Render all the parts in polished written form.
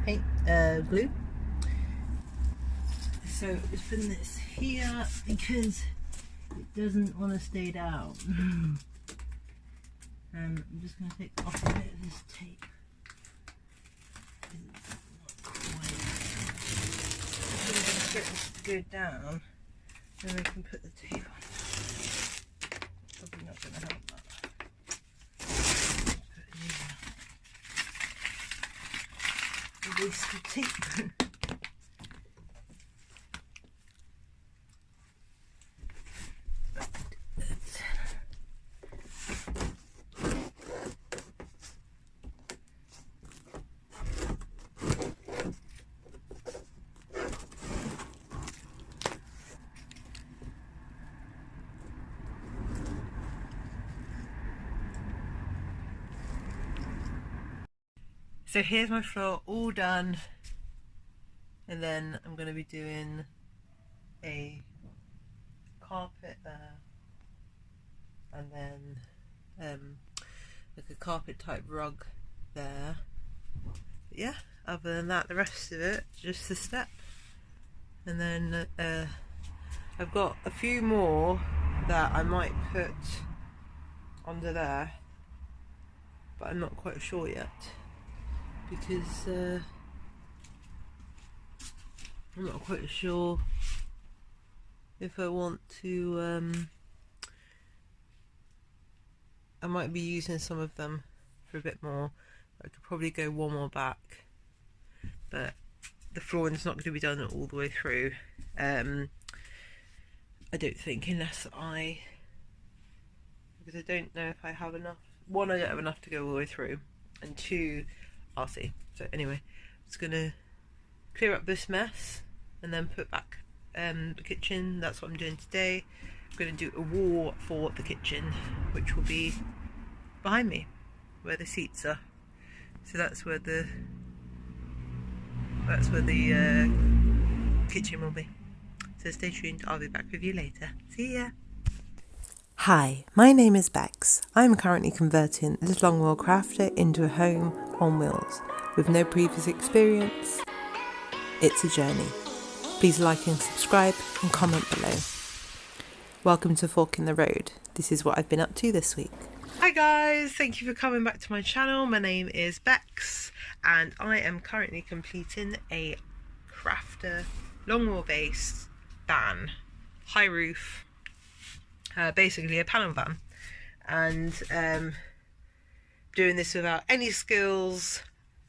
paint glue. So just putting this here because it doesn't want to stay down. I'm just going to take off a bit of this tape. Get this to go down, then we can put the tape on. Probably not going to help that. Release the tape. So here's my floor all done, and then I'm going to be doing a carpet there, and then like a carpet type rug there. But yeah, other than that, the rest of it just the step, and then I've got a few more that I might put under there, but I'm not quite sure yet. Because I'm not quite sure if I want to, I might be using some of them for a bit more. I could probably go one more back, but the flooring's not going to be done all the way through, I don't think, unless because I don't know if I have enough. One, I don't have enough to go all the way through, and two, I'll see. So anyway, I'm just gonna clear up this mess and then put back the kitchen. That's what I'm doing today. I'm gonna do a wall for the kitchen, which will be behind me, where the seats are. So that's where the kitchen will be. So stay tuned. I'll be back with you later. See ya. Hi, my name is Bex. I'm currently converting this Longwheel crafter into a home on wheels. With no previous experience, it's a journey. Please like and subscribe and comment below. Welcome to Fork in the Road. This is what I've been up to this week. Hi guys, thank you for coming back to my channel. My name is Bex and I am currently completing a crafter long wheelbase van, high roof, basically a panel van, and doing this without any skills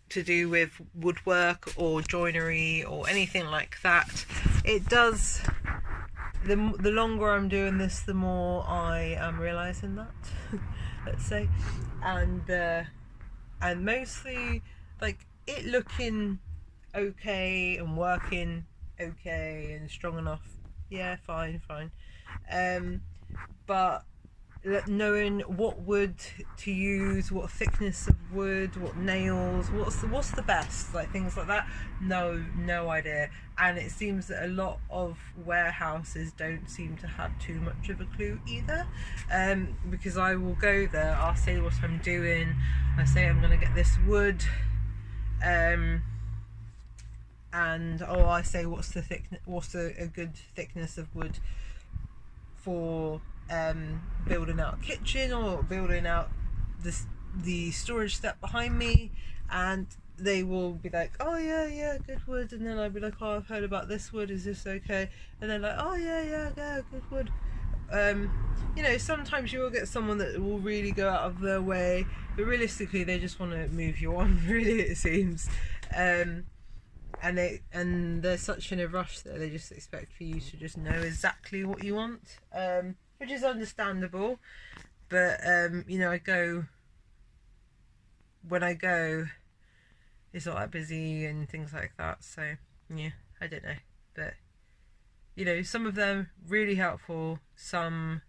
to do with woodwork or joinery or anything like that. It does, the longer I'm doing this, the more I am realising that, let's say, and mostly like it looking okay and working okay and strong enough, yeah, fine, but knowing what wood to use, what thickness of wood, what nails, what's the best, like things like that, no idea. And it seems that a lot of warehouses don't seem to have too much of a clue either, because I will go there, I'll say what I'm doing, I say I'm gonna get this wood, and I say what's the thickness, what's a good thickness of wood for building out a kitchen or building out the storage step behind me, and they will be like, oh yeah, good wood, and then I'll be like, oh, I've heard about this wood, is this okay? And they're like, oh yeah, good wood. You know, sometimes you will get someone that will really go out of their way, but realistically they just want to move you on, really, it seems. And they're such in a rush that they just expect for you to just know exactly what you want, which is understandable. But you know, when I go, it's not that busy and things like that. So yeah, I don't know, but you know, some of them really helpful, some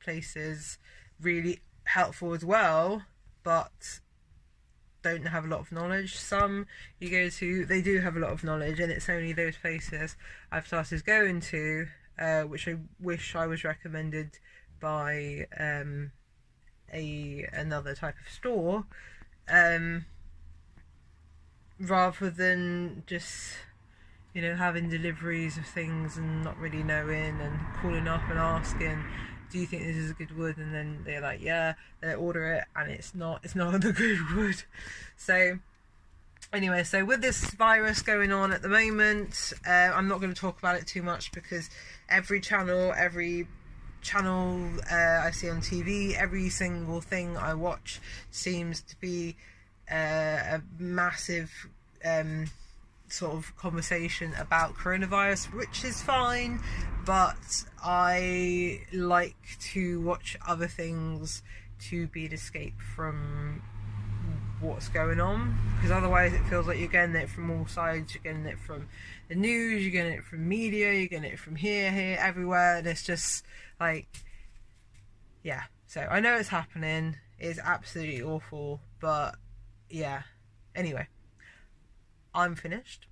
places really helpful as well, but don't have a lot of knowledge. Some you go to, they do have a lot of knowledge, and it's only those places I've started going to, which I wish I was recommended by another type of store, rather than just, you know, having deliveries of things and not really knowing, and calling up and asking, do you think this is a good wood? And then they're like, yeah, they order it and it's not the good wood. So anyway, so with this virus going on at the moment, I'm not going to talk about it too much, because every channel I see on TV, every single thing I watch seems to be a massive sort of conversation about coronavirus, which is fine, but I like to watch other things to be an escape from what's going on, because otherwise it feels like you're getting it from all sides. You're getting it from the news, you're getting it from media, you're getting it from here, everywhere, and it's just like, yeah. So I know it's happening, it's absolutely awful, but yeah. Anyway, I'm finished.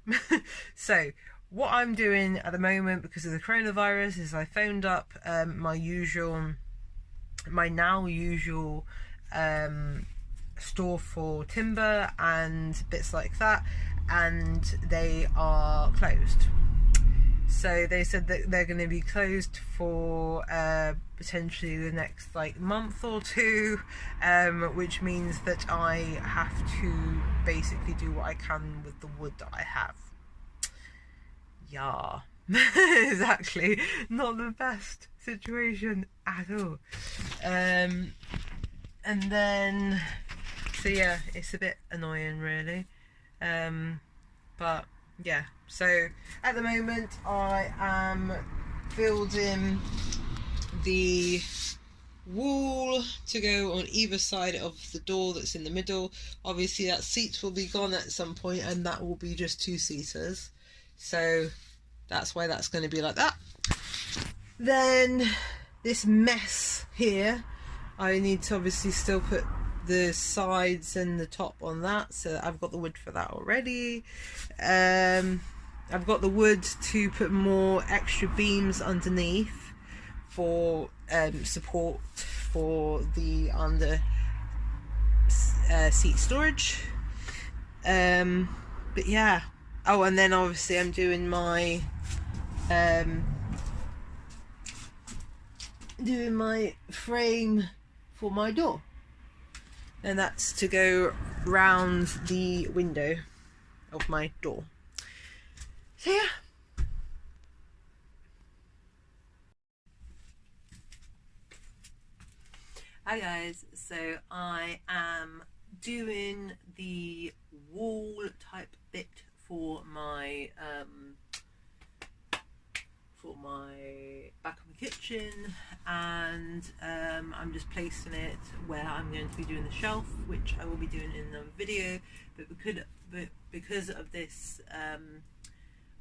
So what I'm doing at the moment, because of the coronavirus, is I phoned up my now usual store for timber and bits like that, and they are closed. So they said that they're going to be closed for potentially the next like month or two, which means that I have to basically do what I can with the wood that I have. Yeah. It's actually not the best situation at all. And then, so yeah, it's a bit annoying really. But yeah, so at the moment I am building the wall to go on either side of the door that's in the middle. Obviously that seat will be gone at some point, and that will be just 2-seaters, so that's why that's going to be like that. Then this mess here, I need to obviously still put the sides and the top on that, so I've got the wood for that already. I've got the wood to put more extra beams underneath for support for the under seat storage. But yeah. Oh, and then obviously I'm doing my frame for my door, and that's to go round the window of my door. So yeah. Hi guys, so I am doing the wall type bit for my back of the kitchen, and I'm just placing it where I'm going to be doing the shelf, which I will be doing in another video, but because of this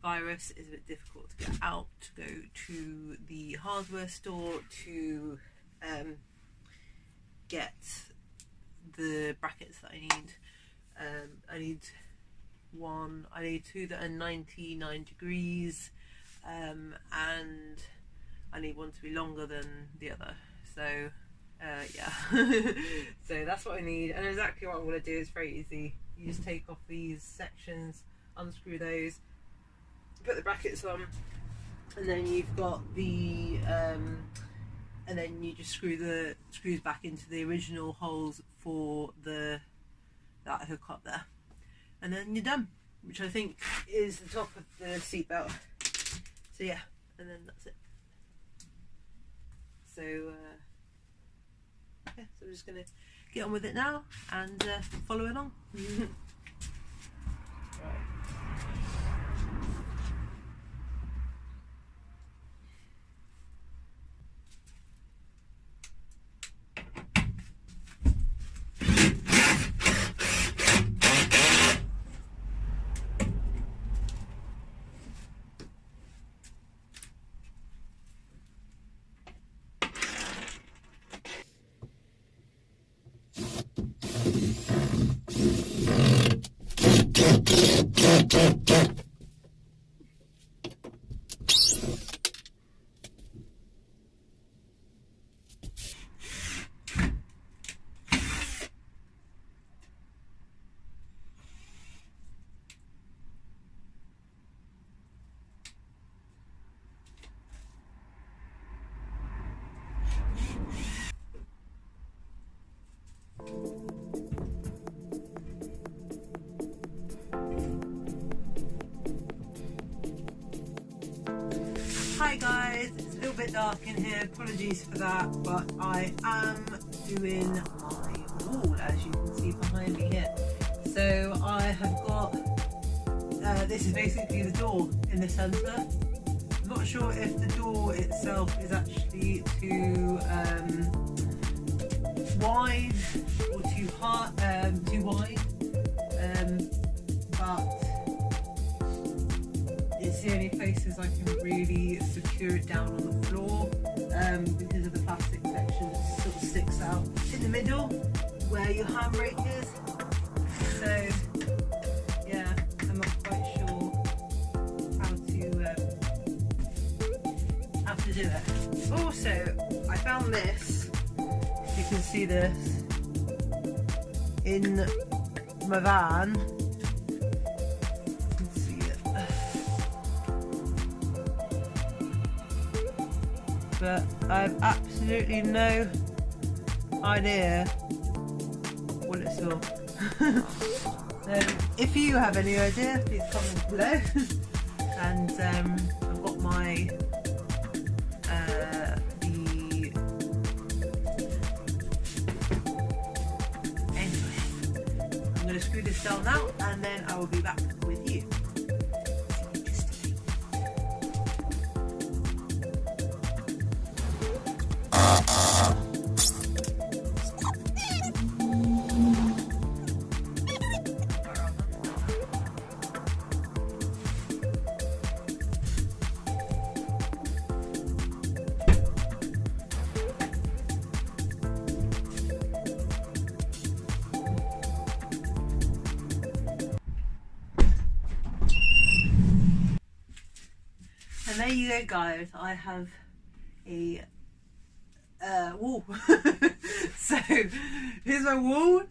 virus, it's a bit difficult to get out, to go to the hardware store to get the brackets that I need. I need two that are 99 degrees, and I need one to be longer than the other, so yeah. So that's what I need, and exactly what I'm going to do is very easy. You just take off these sections, unscrew those, put the brackets on, and then you've got the and then you just screw the screws back into the original holes for that hook up there, and then you're done, which I think is the top of the seat belt. So yeah, and then that's it. So yeah, so I'm just gonna get on with it now and follow along. Right. dark in here, apologies for that, but I am doing my wall, as you can see behind me here. So I have got, this is basically the door in the centre. I'm not sure if the door itself is actually too wide or too wide, but it's the only places I can really secure it down on the floor, because of the plastic section that sort of sticks out in the middle where your handbrake is. So yeah, I'm not quite sure how to do it. Also, I found this, you can see this in my van. But I have absolutely no idea what it's for. So if you have any idea, please comment below. And I've got my anyway, I'm going to screw this down now, and then I will be back with you. And there you go, guys, I have a wall. So here's my wall.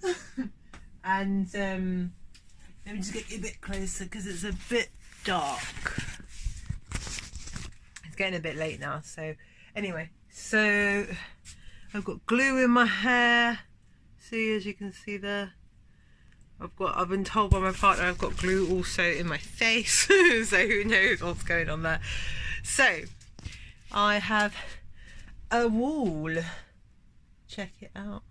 And let me just get you a bit closer because it's a bit dark. It's getting a bit late now. So anyway, so I've got glue in my hair. See, as you can see there. I've been told by my partner I've got glue also in my face. So who knows what's going on there. So I have a wall. Check it out.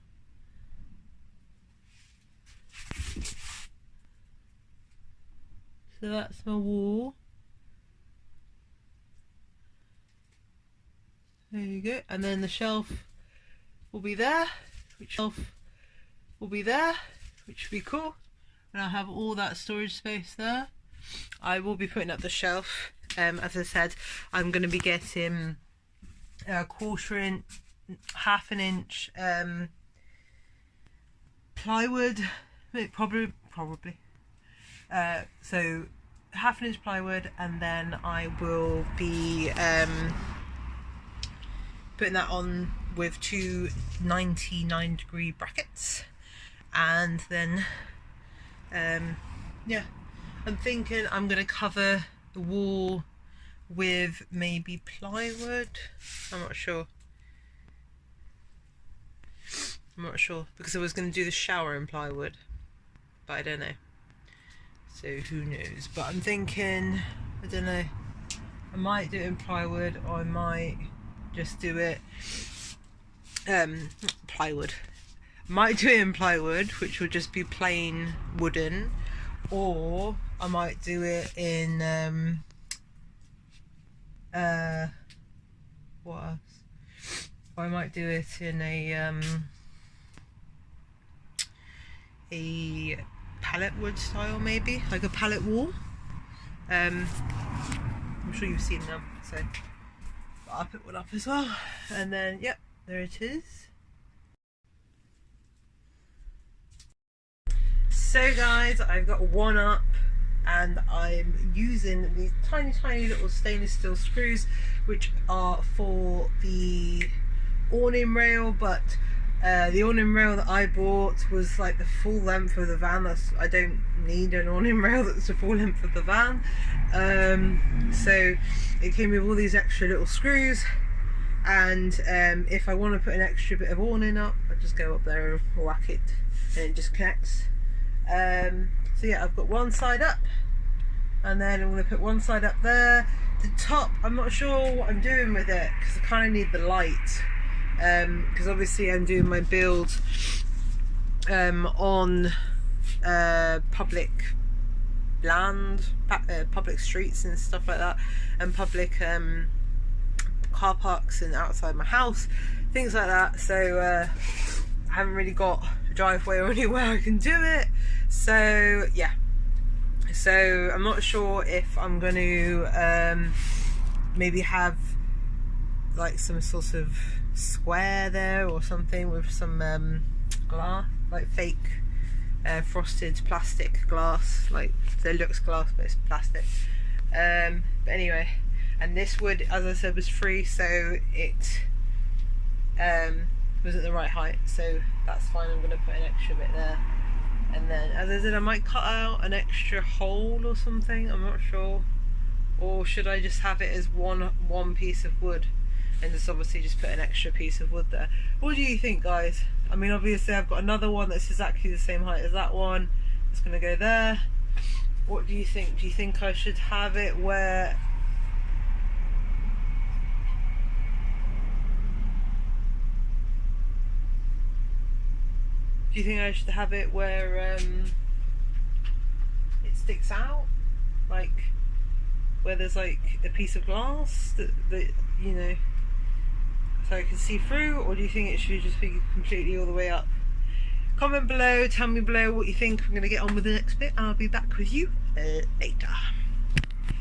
So that's my wall. There you go. And then the shelf will be there. Which will be cool. And I'll have all that storage space there. I will be putting up the shelf. As I said, I'm going to be getting a 1/4 inch, 1/2 inch plywood, probably. So 1/2 inch plywood, and then I will be putting that on with 2 99-degree brackets. And then yeah, I'm thinking I'm going to cover the wall with maybe plywood. I'm not sure because I was going to do the shower in plywood, but I don't know, so who knows. But I'm thinking, I don't know, I might do it in plywood, or I might just do it plywood. Might do it in plywood, which would just be plain wooden, or I might do it in what else? Or I might do it in a pallet wood style, maybe like a pallet wall. I'm sure you've seen them, so I'll put one up as well. And then yep, there it is. So guys, I've got one up, and I'm using these tiny little stainless steel screws, which are for the awning rail, but the awning rail that I bought was like the full length of the van. I don't need an awning rail that's the full length of the van. So it came with all these extra little screws, and if I want to put an extra bit of awning up, I just go up there and whack it, and it just connects. So yeah, I've got one side up, and then I'm going to put one side up there, the top, I'm not sure what I'm doing with it because I kind of need the light, because obviously I'm doing my build on public land, public streets and stuff like that, and public car parks and outside my house, things like that. So I haven't really got a driveway or anywhere I can do it. So yeah, so I'm not sure if I'm going to maybe have like some sort of square there or something with some glass, like fake frosted plastic glass, like so it looks glass but it's plastic. But anyway, and this wood, as I said, was free, so it was at the right height, so that's fine. I'm going to put an extra bit there, and then as I said, I might cut out an extra hole or something, I'm not sure, or should I just have it as one piece of wood and just obviously just put an extra piece of wood there? What do you think, guys? I mean, obviously I've got another one that's exactly the same height as that one. It's going to go there. What do you think? Do you think I should have it where... Do you think I should have it where it sticks out? Like, where there's like a piece of glass that you know, so I can see through, or do you think it should just be completely all the way up? Comment below, tell me below what you think. I'm going to get on with the next bit and I'll be back with you later.